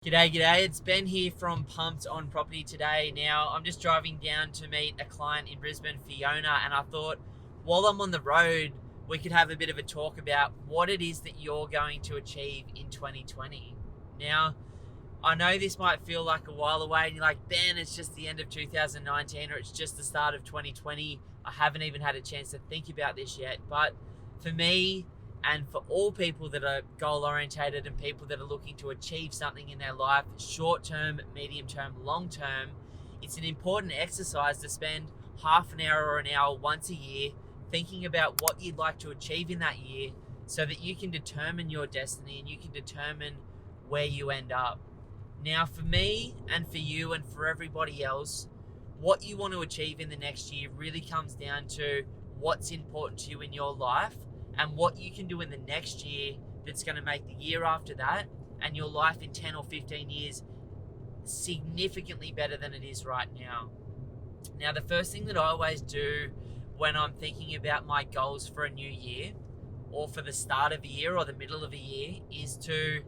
G'day. It's Ben here from Pumped on Property today. Now, I'm just driving down to meet a client in Brisbane, Fiona, and I thought while I'm on the road, we could have a bit of a talk about what it is that you're going to achieve in 2020. Now, I know this might feel like a while away, and you're like, Ben, it's just the end of 2019 or it's just the start of 2020. I haven't even had a chance to think about this yet, but for me, and for all people that are goal orientated and people that are looking to achieve something in their life, short term, medium term, long term, it's an important exercise to spend half an hour or an hour once a year thinking about what you'd like to achieve in that year so that you can determine your destiny and you can determine where you end up. Now, for me and for you and for everybody else, what you want to achieve in the next year really comes down to what's important to you in your life and what you can do in the next year that's going to make the year after that and your life in 10 or 15 years significantly better than it is right now. Now, the first thing that I always do when I'm thinking about my goals for a new year or for the start of a year or the middle of a year is to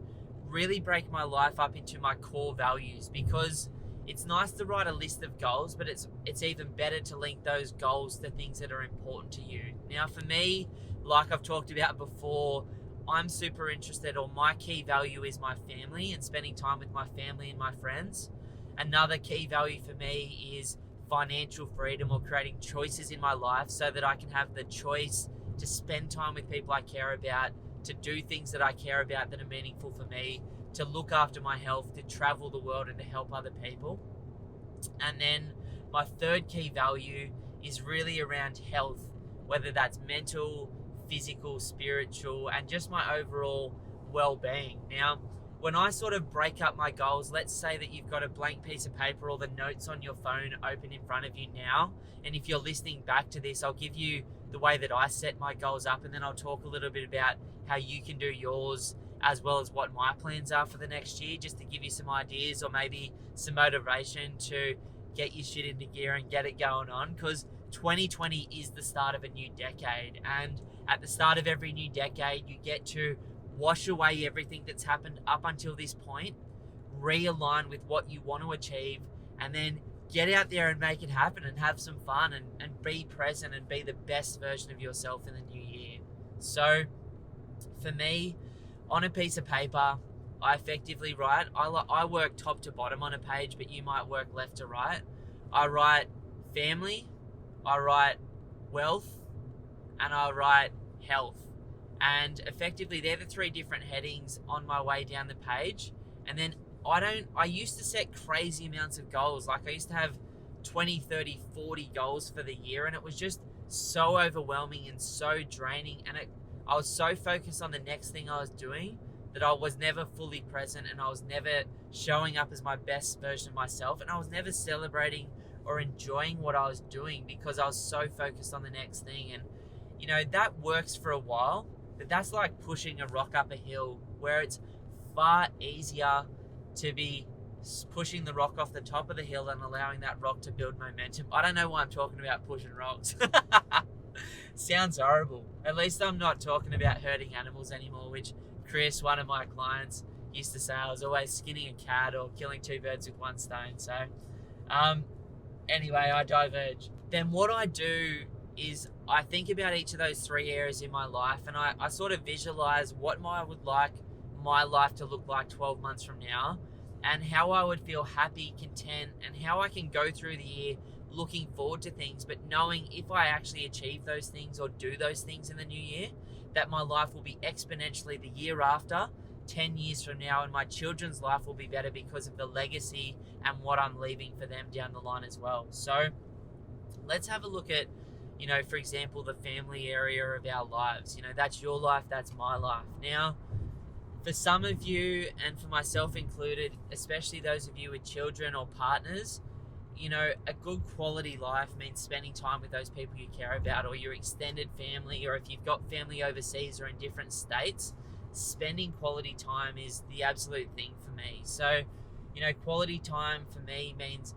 really break my life up into my core values, because it's nice to write a list of goals, but it's even better to link those goals to things that are important to you. Now, for me, like I've talked about before, I'm super interested, or my key value is my family and spending time with my family and my friends. Another key value for me is financial freedom, or creating choices in my life so that I can have the choice to spend time with people I care about, to do things that I care about that are meaningful for me, to look after my health, to travel the world and to help other people. And then my third key value is really around health, whether that's mental, physical, spiritual, and just my overall well-being. Now, when I sort of break up my goals, let's say that you've got a blank piece of paper or the notes on your phone open in front of you now, and if you're listening back to this, I'll give you the way that I set my goals up, and then I'll talk a little bit about how you can do yours, as well as what my plans are for the next year, just to give you some ideas or maybe some motivation to get your shit into gear and get it going on, because 2020 is the start of a new decade, and at the start of every new decade, you get to wash away everything that's happened up until this point, realign with what you want to achieve, and then get out there and make it happen and have some fun and be present and be the best version of yourself in the new year. So for me, on a piece of paper, I effectively write, I work top to bottom on a page, but you might work left to right. I write family, I write wealth, and I write health. And effectively, they're the three different headings on my way down the page. And then I used to set crazy amounts of goals. Like I used to have 20, 30, 40 goals for the year, and it was just so overwhelming and so draining. And I was so focused on the next thing I was doing that I was never fully present, and I was never showing up as my best version of myself, and I was never celebrating or enjoying what I was doing because I was so focused on the next thing. And that works for a while, but that's like pushing a rock up a hill, where it's far easier to be pushing the rock off the top of the hill and allowing that rock to build momentum. I don't know why I'm talking about pushing rocks. Sounds horrible. At least I'm not talking about hurting animals anymore, which Chris, one of my clients, used to say I was always skinning a cat or killing two birds with one stone. So anyway, I diverge. Then what I do is I think about each of those three areas in my life, and I sort of visualize what I would like my life to look like 12 months from now, and how I would feel happy, content, and how I can go through the year looking forward to things, but knowing if I actually achieve those things or do those things in the new year, that my life will be exponentially the year after, 10 years from now, and my children's life will be better because of the legacy and what I'm leaving for them down the line as well. So let's have a look at, for example, the family area of our lives. That's your life, that's my life. Now, for some of you, and for myself included, especially those of you with children or partners, a good quality life means spending time with those people you care about, or your extended family, or if you've got family overseas or in different states, spending quality time is the absolute thing for me. So, quality time for me means,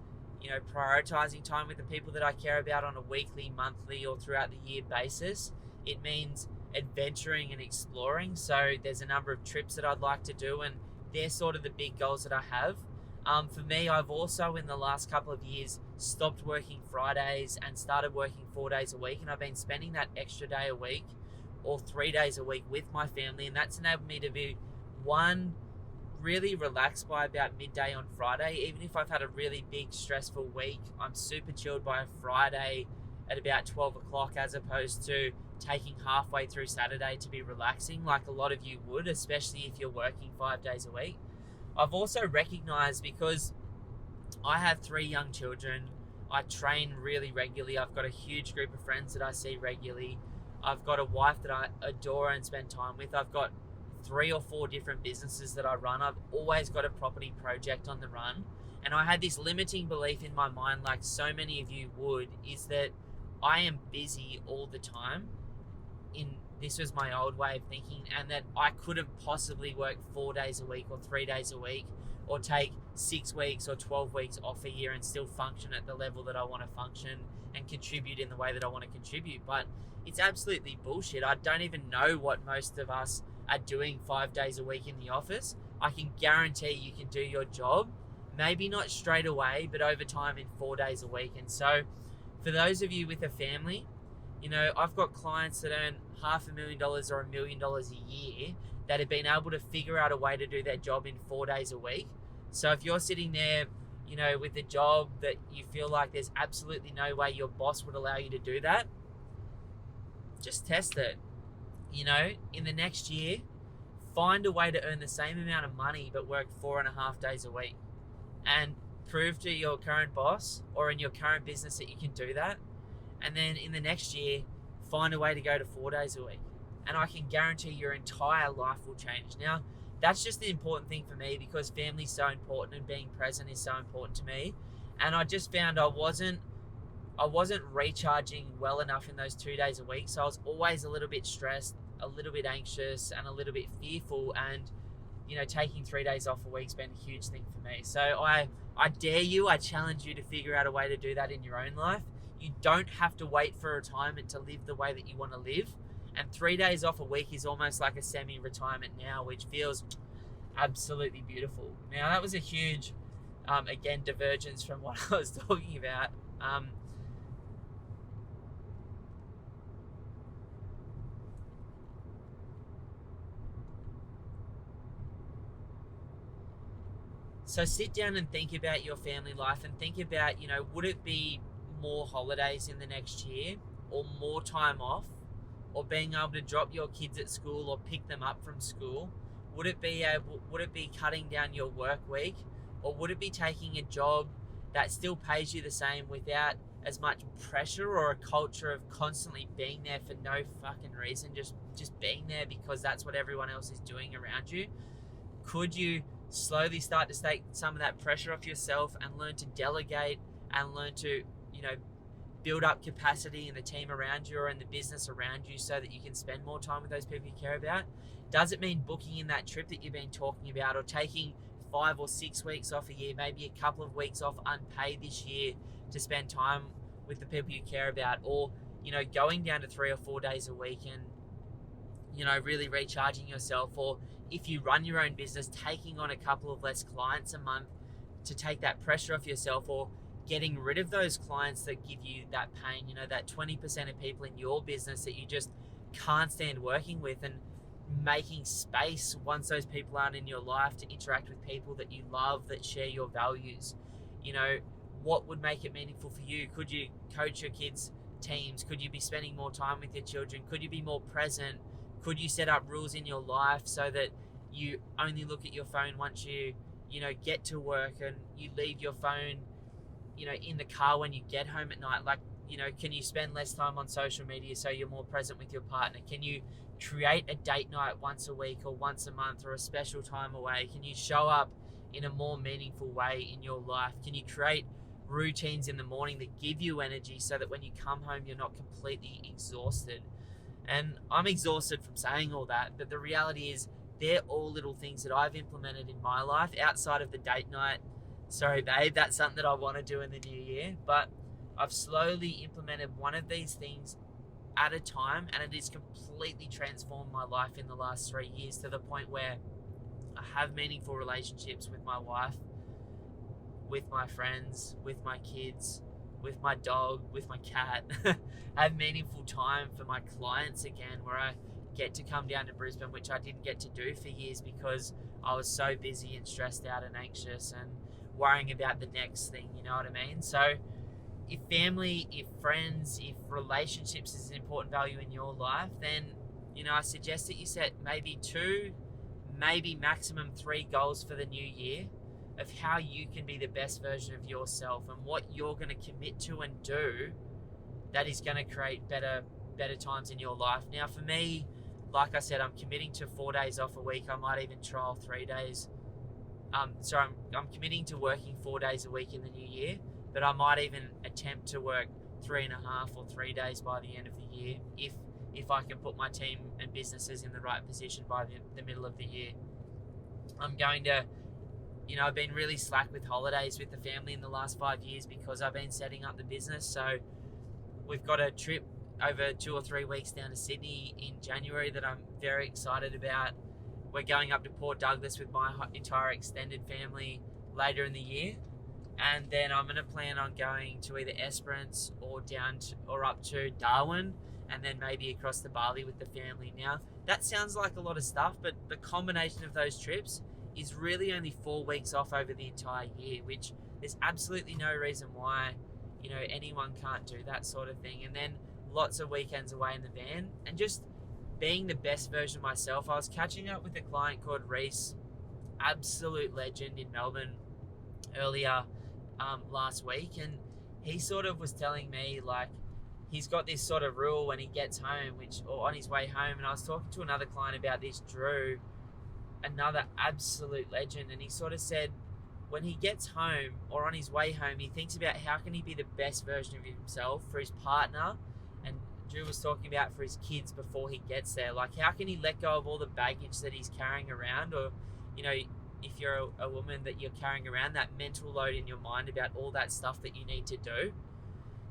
prioritizing time with the people that I care about on a weekly, monthly, or throughout the year basis. It means adventuring and exploring. So there's a number of trips that I'd like to do, and they're sort of the big goals that I have. For me, I've also in the last couple of years stopped working Fridays and started working 4 days a week, and I've been spending that extra day a week or 3 days a week with my family, and that's enabled me to be really relaxed by about midday on Friday. Even if I've had a really big stressful week, I'm super chilled by a Friday at about 12 o'clock, as opposed to taking halfway through Saturday to be relaxing like a lot of you would, especially if you're working 5 days a week. I've also recognized, because I have 3 young children, I train really regularly, I've got a huge group of friends that I see regularly, I've got a wife that I adore and spend time with, I've got 3 or 4 different businesses that I run, I've always got a property project on the run, and I had this limiting belief in my mind, like so many of you would, is that I am busy all the time. This was my old way of thinking, and that I couldn't possibly work 4 days a week or 3 days a week, or take 6 weeks or 12 weeks off a year and still function at the level that I want to function and contribute in the way that I want to contribute. But it's absolutely bullshit. I don't even know what most of us are doing 5 days a week in the office. I can guarantee you can do your job, maybe not straight away, but over time in 4 days a week. And so for those of you with a family, you know, I've got clients that earn $500,000 or $1 million a year that have been able to figure out a way to do their job in 4 days a week. So if you're sitting there, you know, with a job that you feel like there's absolutely no way your boss would allow you to do that, just test it. You know, in the next year, find a way to earn the same amount of money but work 4.5 days a week, and prove to your current boss or in your current business that you can do that. And then in the next year, find a way to go to 4 days a week, and I can guarantee your entire life will change. Now, that's just the important thing for me, because family's so important and being present is so important to me. And I just found I wasn't recharging well enough in those 2 days a week. So I was always a little bit stressed, a little bit anxious, and a little bit fearful. And, you know, taking 3 days off a week's been a huge thing for me. So I dare you, I challenge you to figure out a way to do that in your own life. You don't have to wait for retirement to live the way that you want to live. And 3 days off a week is almost like a semi-retirement now, which feels absolutely beautiful. Now, that was a huge, again, divergence from what I was talking about. So sit down and think about your family life, and think about, you know, would it be more holidays in the next year, or more time off, or being able to drop your kids at school or pick them up from school? Would it be cutting down your work week, or would it be taking a job that still pays you the same without as much pressure, or a culture of constantly being there for no fucking reason, just being there because that's what everyone else is doing around you? Could you slowly start to take some of that pressure off yourself and learn to delegate and learn to, you know, build up capacity in the team around you or in the business around you, so that you can spend more time with those people you care about? Does it mean booking in that trip that you've been talking about, or taking 5 or 6 weeks off a year, maybe a couple of weeks off unpaid this year to spend time with the people you care about? Or, you know, going down to 3 or 4 days a week and, you know, really recharging yourself? Or if you run your own business, taking on a couple of less clients a month to take that pressure off yourself, or getting rid of those clients that give you that pain, you know, that 20% of people in your business that you just can't stand working with, and making space once those people aren't in your life to interact with people that you love, that share your values. You know, what would make it meaningful for you? Could you coach your kids' teams? Could you be spending more time with your children? Could you be more present? Could you set up rules in your life so that you only look at your phone once you know, get to work, and you leave your phone, you know, in the car when you get home at night? Like, you know, can you spend less time on social media so you're more present with your partner? Can you create a date night once a week or once a month, or a special time away? Can you show up in a more meaningful way in your life? Can you create routines in the morning that give you energy, so that when you come home you're not completely exhausted? And I'm exhausted from saying all that, but the reality is they're all little things that I've implemented in my life outside of the date night. Sorry, babe, that's something that I want to do in the new year. But I've slowly implemented one of these things at a time, and it has completely transformed my life in the last 3 years, to the point where I have meaningful relationships with my wife, with my friends, with my kids, with my dog, with my cat. I have meaningful time for my clients again, where I get to come down to Brisbane, which I didn't get to do for years because I was so busy and stressed out and anxious and worrying about the next thing, you know what I mean? So if family, if friends, if relationships is an important value in your life, then, I suggest that you set maybe 2, maybe maximum 3 goals for the new year of how you can be the best version of yourself and what you're going to commit to and do that is going to create better times in your life. Now, for me, like I said, I'm committing to 4 days off a week. I might even trial 3 days. So I'm committing to working 4 days a week in the new year, but I might even attempt to work 3.5 or 3 days by the end of the year if I can put my team and businesses in the right position by the middle of the year. I'm going to, I've been really slack with holidays with the family in the last 5 years because I've been setting up the business. So we've got a trip over 2 or 3 weeks down to Sydney in January that I'm very excited about. We're going up to Port Douglas with my entire extended family later in the year. And then I'm going to plan on going to either Esperance or up to Darwin, and then maybe across to Bali with the family. Now, that sounds like a lot of stuff, but the combination of those trips is really only 4 weeks off over the entire year, which there's absolutely no reason why, anyone can't do that sort of thing. And then lots of weekends away in the van and just being the best version of myself. I was catching up with a client called Reese, absolute legend in Melbourne, earlier last week, and he sort of was telling me, like, he's got this sort of rule when he gets home, or on his way home. And I was talking to another client about this, Drew, another absolute legend, and he sort of said when he gets home or on his way home, he thinks about how can he be the best version of himself for his partner. And Drew was talking about for his kids before he gets there, like how can he let go of all the baggage that he's carrying around, or if you're a woman, that you're carrying around that mental load in your mind about all that stuff that you need to do,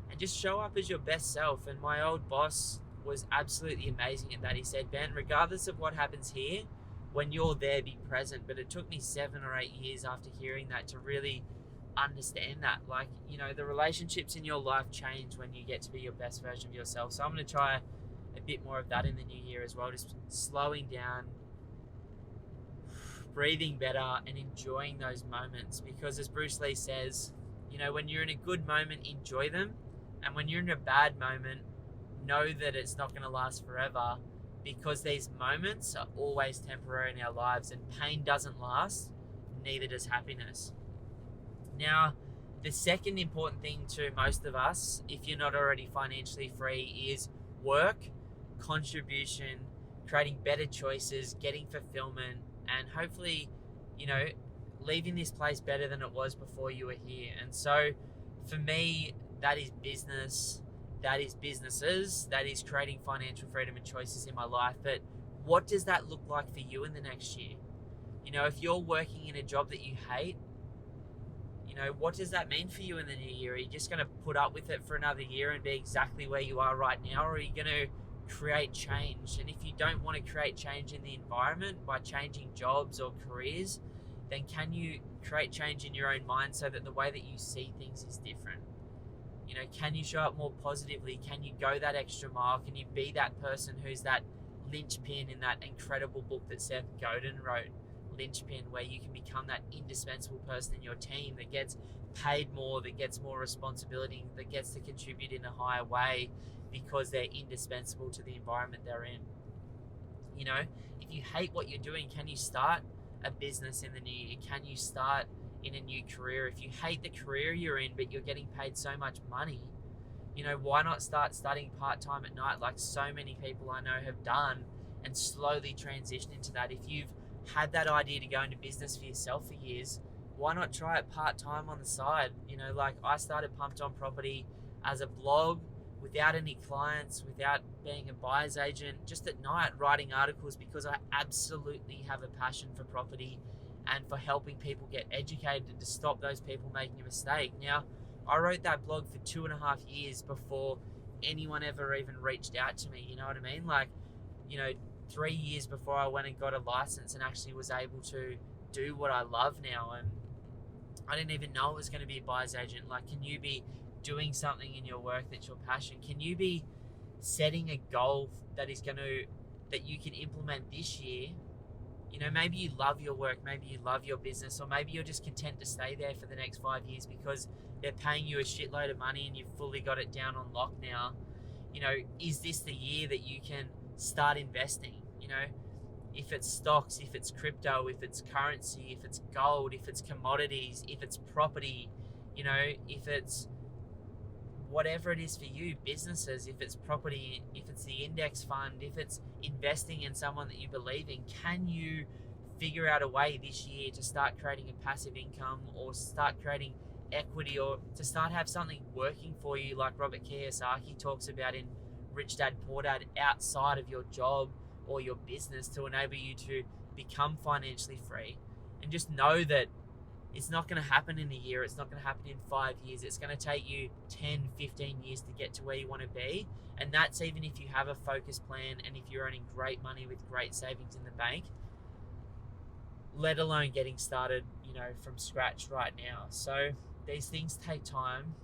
and just show up as your best self. And my old boss was absolutely amazing at that. He said, Ben, regardless of what happens here, when you're there, be present. But it took me 7 or 8 years after hearing that to really understand that. Like, the relationships in your life change when you get to be your best version of yourself. So I'm going to try a bit more of that in the new year as well, just slowing down, breathing better, and enjoying those moments. Because as Bruce Lee says, when you're in a good moment, enjoy them. And when you're in a bad moment, know that it's not going to last forever, because these moments are always temporary in our lives, and pain doesn't last, neither does happiness. Now, the second important thing to most of us, if you're not already financially free, is work, contribution, creating better choices, getting fulfillment, and hopefully, leaving this place better than it was before you were here. And so for me, that is business, that is businesses, that is creating financial freedom and choices in my life. But what does that look like for you in the next year? If you're working in a job that you hate, what does that mean for you in the new year? Are you just going to put up with it for another year and be exactly where you are right now? Or are you going to create change? And if you don't want to create change in the environment by changing jobs or careers, then can you create change in your own mind so that the way that you see things is different? Can you show up more positively? Can you go that extra mile? Can you be that person who's that linchpin in that incredible book that Seth Godin wrote, Linchpin, where you can become that indispensable person in your team that gets paid more, that gets more responsibility, that gets to contribute in a higher way because they're indispensable to the environment they're in? If you hate what you're doing, can you start a business in the new year? Can you start in a new career? If you hate the career you're in, but you're getting paid so much money, why not start studying part-time at night like so many people I know have done, and slowly transition into that? If you've had that idea to go into business for yourself for years, why not try it part-time on the side? Like I started Pumped On Property as a blog without any clients, without being a buyer's agent, just at night writing articles, because I absolutely have a passion for property and for helping people get educated to stop those people making a mistake. Now, I wrote that blog for 2.5 years before anyone ever even reached out to me. You know what I mean? Like, 3 years before I went and got a license and actually was able to do what I love now. And I didn't even know it was going to be a buyer's agent. Like, can you be doing something in your work that's your passion? Can you be setting a goal that you can implement this year? You know, maybe you love your work, maybe you love your business, or maybe you're just content to stay there for the next 5 years because they're paying you a shitload of money and you've fully got it down on lock now. You know, is this the year that you can start investing? You know, if it's stocks, if it's crypto, if it's currency, if it's gold, if it's commodities, if it's property, you know, if it's whatever it is for you, businesses, if it's property, if it's the index fund, if it's investing in someone that you believe in, can you figure out a way this year to start creating a passive income or start creating equity or to start have something working for you like Robert Kiyosaki talks about in Rich Dad Poor Dad outside of your job or your business to enable you to become financially free? And just know that it's not going to happen in a year. It's not going to happen in 5 years. It's going to take you 10, 15 years to get to where you want to be. And that's even if you have a focused plan and if you're earning great money with great savings in the bank, let alone getting started, you know, from scratch right now. So these things take time.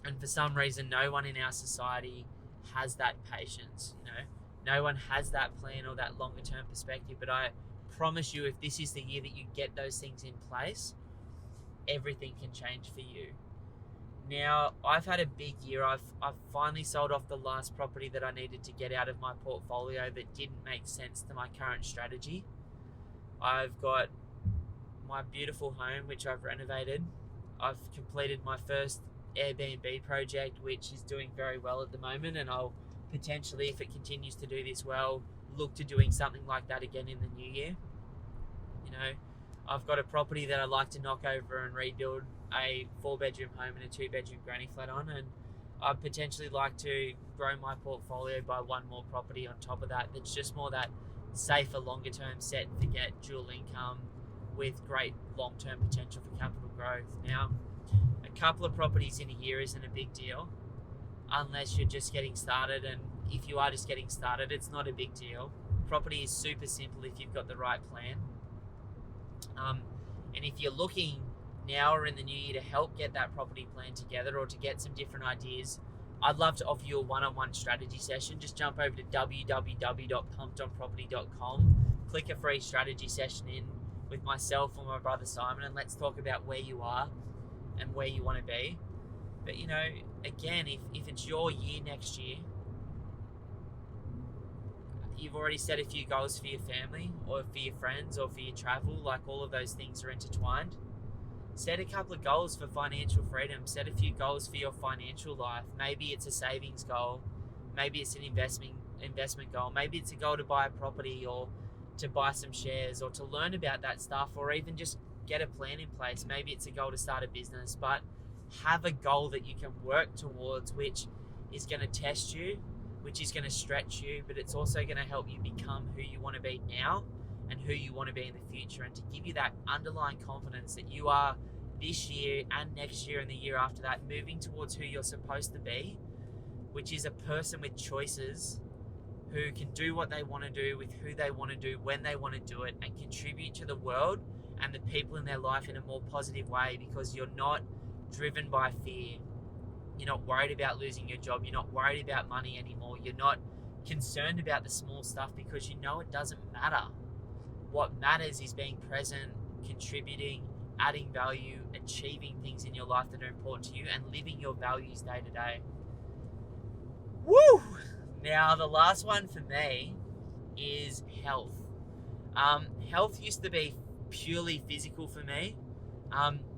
And for some reason, no one in our society has that patience, you know. No one has that plan or that longer term perspective. But I promise you, if this is the year that you get those things in place, everything can change for you. Now, I've had a big year. I've finally sold off the last property that I needed to get out of my portfolio that didn't make sense to my current strategy. I've got my beautiful home, which I've renovated. I've completed my first Airbnb project, which is doing very well at the moment, and I'll potentially, if it continues to do this well, look to doing something like that again in the new year. You know, I've got a property that I'd like to knock over and rebuild a 4-bedroom home and a 2-bedroom granny flat on, and I'd potentially like to grow my portfolio by one more property on top of that that's just more that safer, longer term set and forget dual income with great long-term potential for capital growth. Now, a couple of properties in a year isn't a big deal unless you're just getting started, and if you are just getting started, it's not a big deal. Property is super simple if you've got the right plan. And if you're looking now or in the new year to help get that property plan together or to get some different ideas, I'd love to offer you a one-on-one strategy session. Just jump over to www.pumpedonproperty.com, click a free strategy session in with myself or my brother Simon, and let's talk about where you are and where you want to be. But, you know, again, if it's your year next year, you've already set a few goals for your family or for your friends or for your travel, like all of those things are intertwined. Set a couple of goals for financial freedom. Set a few goals for your financial life. Maybe it's a savings goal. Maybe it's an investment goal. Maybe it's a goal to buy a property or to buy some shares or to learn about that stuff or even just get a plan in place. Maybe it's a goal to start a business, but have a goal that you can work towards, which is going to test you, which is going to stretch you, but it's also going to help you become who you want to be now and who you want to be in the future, and to give you that underlying confidence that you are this year and next year and the year after that moving towards who you're supposed to be, which is a person with choices who can do what they want to do with who they want to do when they want to do it and contribute to the world and the people in their life in a more positive way, because you're not driven by fear. You're not worried about losing your job. You're not worried about money anymore. You're not concerned about the small stuff because you know it doesn't matter. What matters is being present, contributing, adding value, achieving things in your life that are important to you, and living your values day to day. Woo! Now, the last one for me is health. Health used to be purely physical for me.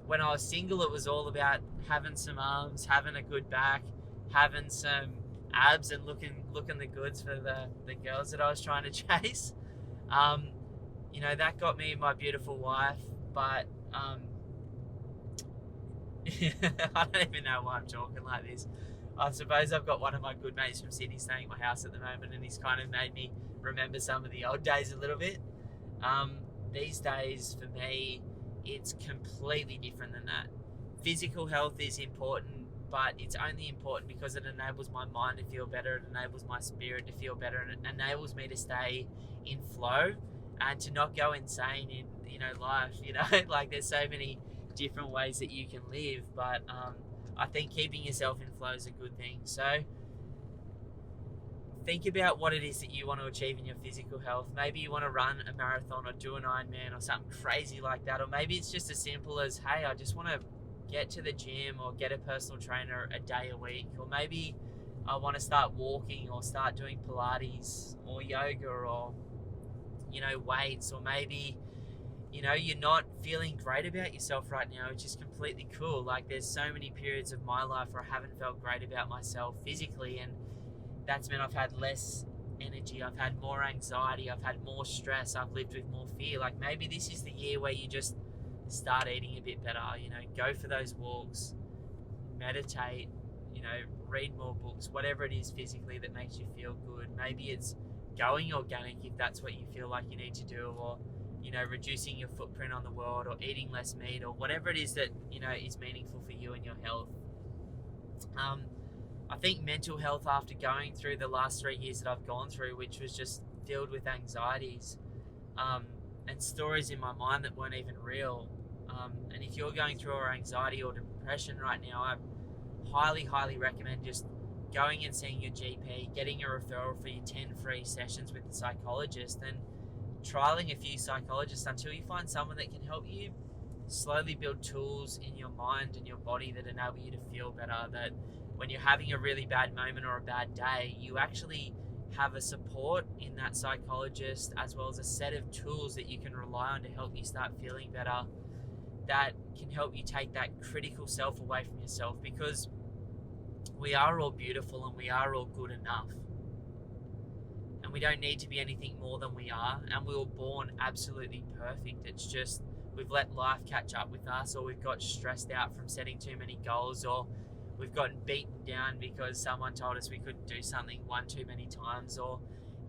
When I was single, it was all about having some arms, having a good back, having some abs, and looking the goods for the girls that I was trying to chase. You know, that got me my beautiful wife, but I don't even know why I'm talking like this. I suppose I've got one of my good mates from Sydney staying at my house at the moment, and he's kind of made me remember some of the old days a little bit. These days, for me, it's completely different than that. Physical health is important but it's only important because it enables my mind to feel better, it enables my spirit to feel better, and it enables me to stay in flow and to not go insane in life. Like there's so many different ways that you can live, but I think keeping yourself in flow is a good thing. So think about what it is that you want to achieve in your physical health. Maybe you want to run a marathon or do an Ironman or something crazy like that, or maybe it's just as simple as, hey, I just want to get to the gym or get a personal trainer a day a week, or maybe I want to start walking or start doing Pilates or yoga or weights, or maybe you're not feeling great about yourself right now, which is completely cool. Like there's so many periods of my life where I haven't felt great about myself physically, and that's meant I've had less energy, I've had more anxiety, I've had more stress, I've lived with more fear. Like maybe this is the year where you just start eating a bit better, go for those walks, meditate, read more books, whatever it is physically that makes you feel good. Maybe it's going organic if that's what you feel like you need to do, or reducing your footprint on the world, or eating less meat, or whatever it is that is meaningful for you and your health. I think mental health, after going through the last 3 years that I've gone through, which was just filled with anxieties and stories in my mind that weren't even real, and if you're going through anxiety or depression right now, I highly recommend just going and seeing your GP, getting a referral for your 10 free sessions with the psychologist, and trialing a few psychologists until you find someone that can help you slowly build tools in your mind and your body that enable you to feel better, that when you're having a really bad moment or a bad day, you actually have a support in that psychologist, as well as a set of tools that you can rely on to help you start feeling better, that can help you take that critical self away from yourself, because we are all beautiful and we are all good enough. And we don't need to be anything more than we are, and we were born absolutely perfect. It's just we've let life catch up with us, or we've got stressed out from setting too many goals, or we've gotten beaten down because someone told us we couldn't do something one too many times, or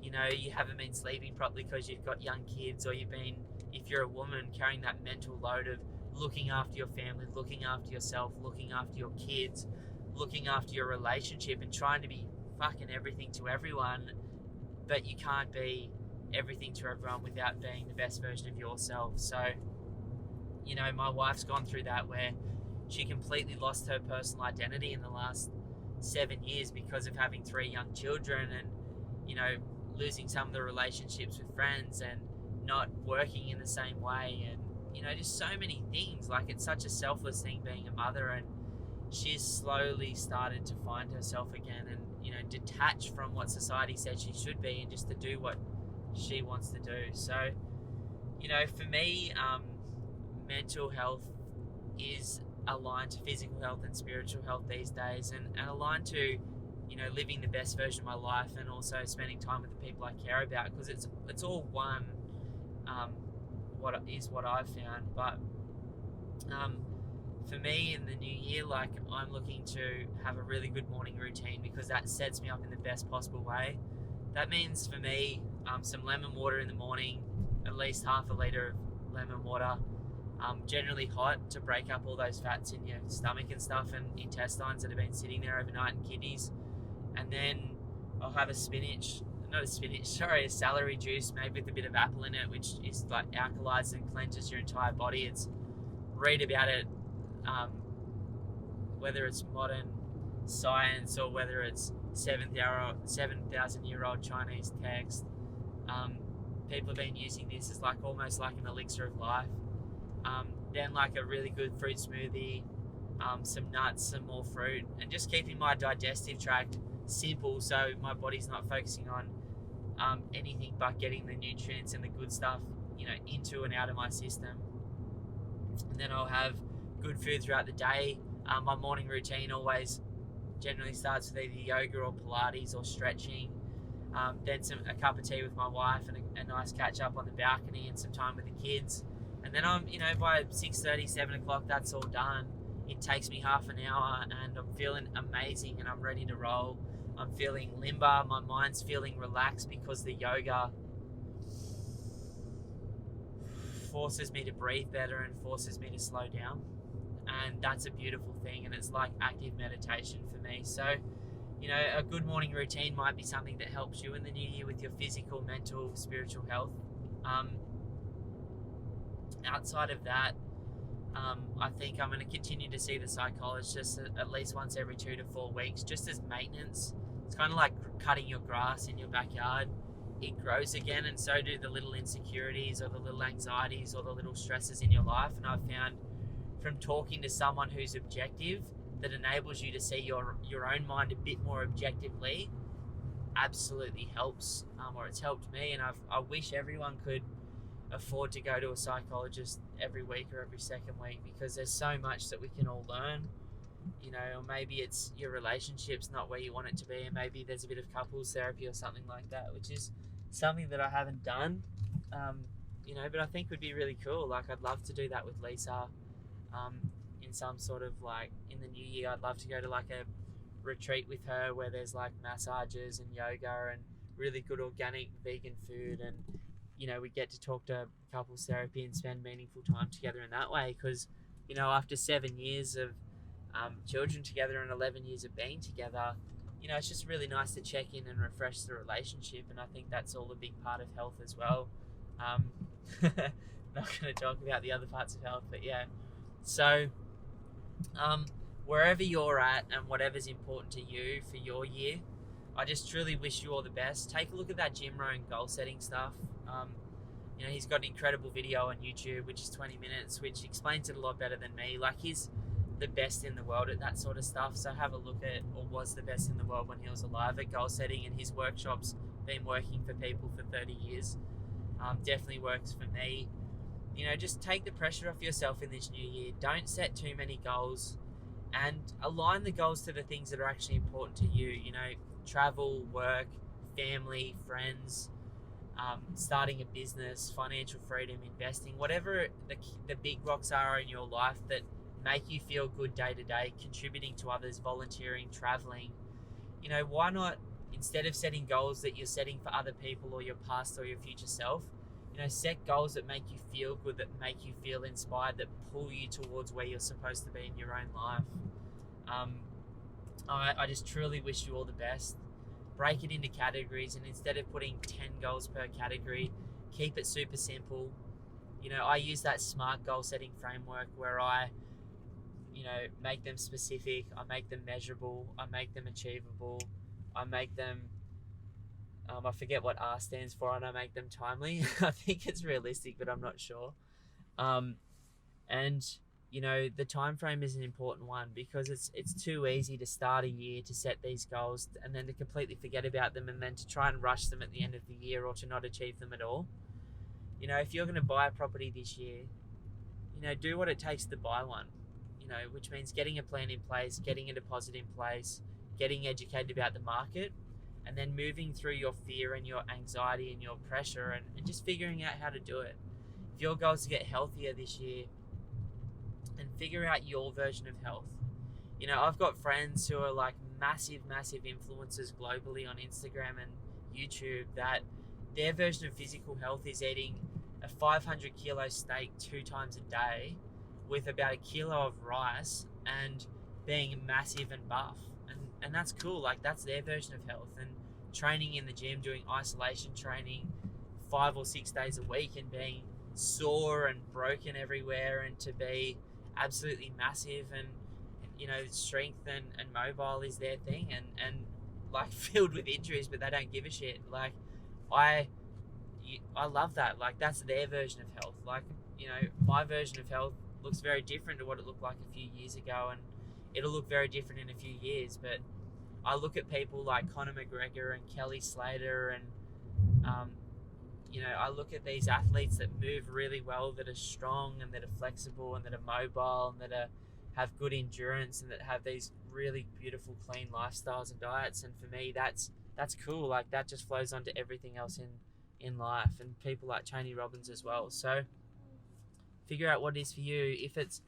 you haven't been sleeping properly because you've got young kids, or you've been, if you're a woman, carrying that mental load of looking after your family, looking after yourself, looking after your kids, looking after your relationship, and trying to be fucking everything to everyone. But you can't be everything to everyone without being the best version of yourself. So, my wife's gone through that, where she completely lost her personal identity in the last 7 years because of having 3 young children, and, losing some of the relationships with friends, and not working in the same way, and, just so many things. Like, it's such a selfless thing being a mother, and she's slowly started to find herself again, and detach from what society said she should be, and just to do what she wants to do. So for me, mental health is aligned to physical health and spiritual health these days, and aligned to living the best version of my life, and also spending time with the people I care about, because it's all one, what I've found. But for me, in the new year, like, I'm looking to have a really good morning routine, because that sets me up in the best possible way. That means for me, some lemon water in the morning, at least half a litre of lemon water, generally hot, to break up all those fats in your stomach and stuff, and intestines that have been sitting there overnight, and kidneys. And then I'll have a celery juice made with a bit of apple in it, which is like alkalizes and cleanses your entire body. Read about it, whether it's modern science or whether it's 7,000-year-old Chinese text. People have been using this as almost like an elixir of life. Then a really good fruit smoothie, some nuts, some more fruit, and just keeping my digestive tract simple, so my body's not focusing on anything but getting the nutrients and the good stuff into and out of my system. And then I'll have good food throughout the day. My morning routine always generally starts with either yoga or Pilates or stretching. Then a cup of tea with my wife, and a nice catch up on the balcony, and some time with the kids. And then I'm, by 6:30, 7 o'clock, that's all done. It takes me half an hour, and I'm feeling amazing, and I'm ready to roll. I'm feeling limber. My mind's feeling relaxed, because the yoga forces me to breathe better and forces me to slow down. and that's a beautiful thing, and it's like active meditation for me. So, you know, a good morning routine might be something that helps you in the new year with your physical, mental, spiritual health. Outside of that, I think I'm going to continue to see the psychologist at least once every 2 to 4 weeks, just as maintenance. It's kind of like cutting your grass in your backyard. It grows again, and so do the little insecurities or the little anxieties or the little stresses in your life. And I've found from talking to someone who's objective, that enables you to see your own mind a bit more objectively, absolutely helps, or it's helped me. And I wish everyone could afford to go to a psychologist every week or every second week, because there's so much that we can all learn, you know. Or maybe it's your relationship's not where you want it to be, and maybe there's a bit of couples therapy or something like that, which is something that I haven't done, you know, but I think would be really cool. Like, I'd love to do that with Lisa, in some sort of, like, in the new year, I'd love to go to like a retreat with her where there's like massages and yoga and really good organic vegan food, and you know, we get to talk to couples therapy and spend meaningful time together in that way. Because, you know, after 7 years of children together and 11 years of being together, you know, it's just really nice to check in and refresh the relationship, and I think that's all a big part of health as well. Not going to talk about the other parts of health, but yeah. So wherever you're at and whatever's important to you for your year, I just truly wish you all the best. Take a look at that Jim Rohn goal setting stuff. You know, he's got an incredible video on YouTube, which is 20 minutes, which explains it a lot better than me. Like, he's the best in the world at that sort of stuff. So have a look at, or was the best in the world when he was alive, at goal setting, and his workshops been working for people for 30 years. Definitely works for me. You know, just take the pressure off yourself in this new year. Don't set too many goals, and align the goals to the things that are actually important to you. You know, travel, work, family, friends, starting a business, financial freedom, investing, whatever the big rocks are in your life that make you feel good day to day, contributing to others, volunteering, traveling. You know, why not, instead of setting goals that you're setting for other people or your past or your future self, you know, set goals that make you feel good, that make you feel inspired, that pull you towards where you're supposed to be in your own life. I just truly wish you all the best. Break it into categories, and instead of putting 10 goals per category, keep it super simple. You know, I use that SMART goal setting framework where I, you know, make them specific, I make them measurable, I make them achievable, I make them, I forget what R stands for, and I make them timely. I think it's realistic, but I'm not sure. And you know, the time frame is an important one, because it's too easy to start a year to set these goals and then to completely forget about them, and then to try and rush them at the end of the year, or to not achieve them at all. You know, if you're going to buy a property this year, you know, do what it takes to buy one, you know, which means getting a plan in place, getting a deposit in place, getting educated about the market, and then moving through your fear and your anxiety and your pressure, and just figuring out how to do it. If your goal is to get healthier this year, and figure out your version of health. You know, I've got friends who are like massive influencers globally on Instagram and YouTube, that their version of physical health is eating a 500 kilo steak 2 times a day with about a kilo of rice and being massive and buff. And that's cool. Like, that's their version of health. And training in the gym, doing isolation training 5 or 6 days a week, and being sore and broken everywhere, and to be absolutely massive, and you know, strength and mobile is their thing, and like filled with injuries, but they don't give a shit. Like, I love that. Like, that's their version of health. Like, you know, my version of health looks very different to what it looked like a few years ago, and it'll look very different in a few years. But I look at people like Conor McGregor and Kelly Slater, and you know, I look at these athletes that move really well, that are strong and that are flexible and that are mobile and that have good endurance, and that have these really beautiful, clean lifestyles and diets. And for me, that's cool. Like, that just flows onto everything else in life, and people like Tony Robbins as well. So figure out what it is for you. If it's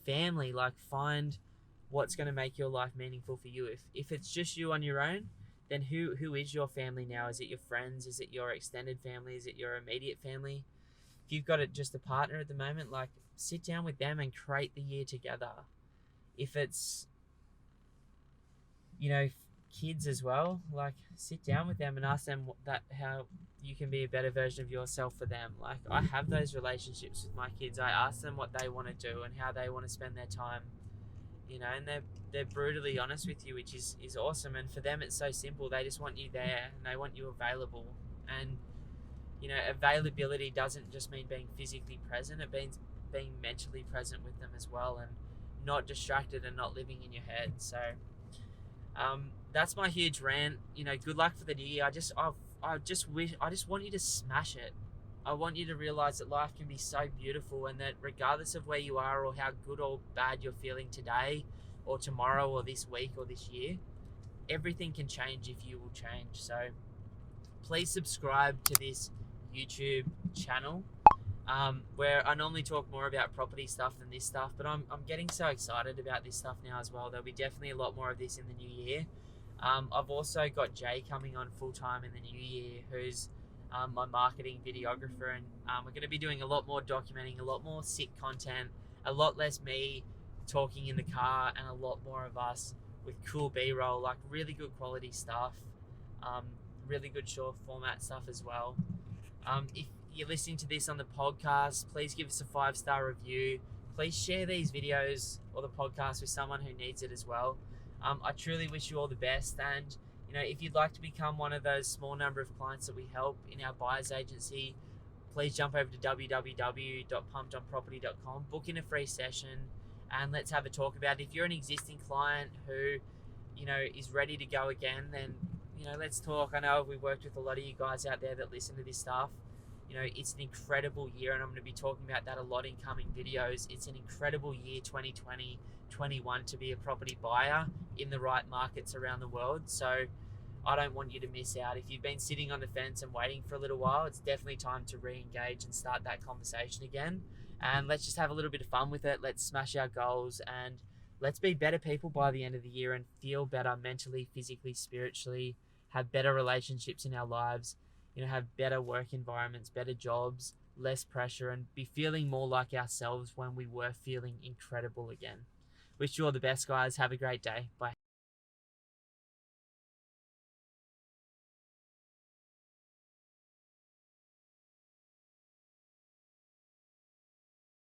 family, like, find what's going to make your life meaningful for you. If it's just you on your own, then who is your family now? Is it your friends? Is it your extended family? Is it your immediate family? If you've got just a partner at the moment, like, sit down with them and create the year together. If it's, kids as well, like sit down with them and ask them how you can be a better version of yourself for them. Like, I have those relationships with my kids. I ask them what they want to do and how they want to spend their time, and they're brutally honest with you, which is awesome. And for them, it's so simple. They just want you there and they want you available. And availability doesn't just mean being physically present. It means being mentally present with them as well, and not distracted and not living in your head. So that's my huge rant. Good luck for the new year. I just want you to smash it. I want you to realize that life can be so beautiful, and that regardless of where you are or how good or bad you're feeling today or tomorrow or this week or this year, everything can change if you will change. So please subscribe to this YouTube channel, where I normally talk more about property stuff than this stuff, but I'm getting so excited about this stuff now as well. There'll be definitely a lot more of this in the new year. I've also got Jay coming on full time in the new year, who's my marketing videographer, and we're going to be doing a lot more documenting, a lot more sick content, a lot less me talking in the car, and a lot more of us with cool B-roll, like really good quality stuff, really good short format stuff as well. If you're listening to this on the podcast, please give us a 5-star review. Please share these videos or the podcast with someone who needs it as well. I truly wish you all the best, and if you'd like to become one of those small number of clients that we help in our buyer's agency, please jump over to www.pumpedonproperty.com, book in a free session, and let's have a talk about it. If you're an existing client who is ready to go again, then let's talk. I know we've worked with a lot of you guys out there that listen to this stuff. It's an incredible year, and I'm going to be talking about that a lot in coming videos. It's an incredible year, 2020, 21, to be a property buyer in the right markets around the world. So I don't want you to miss out. If you've been sitting on the fence and waiting for a little while, it's definitely time to re-engage and start that conversation again. And let's just have a little bit of fun with it. Let's smash our goals, and let's be better people by the end of the year and feel better mentally, physically, spiritually, have better relationships in our lives, have better work environments, better jobs, less pressure, and be feeling more like ourselves when we were feeling incredible again. Wish you all the best, guys. Have a great day. Bye.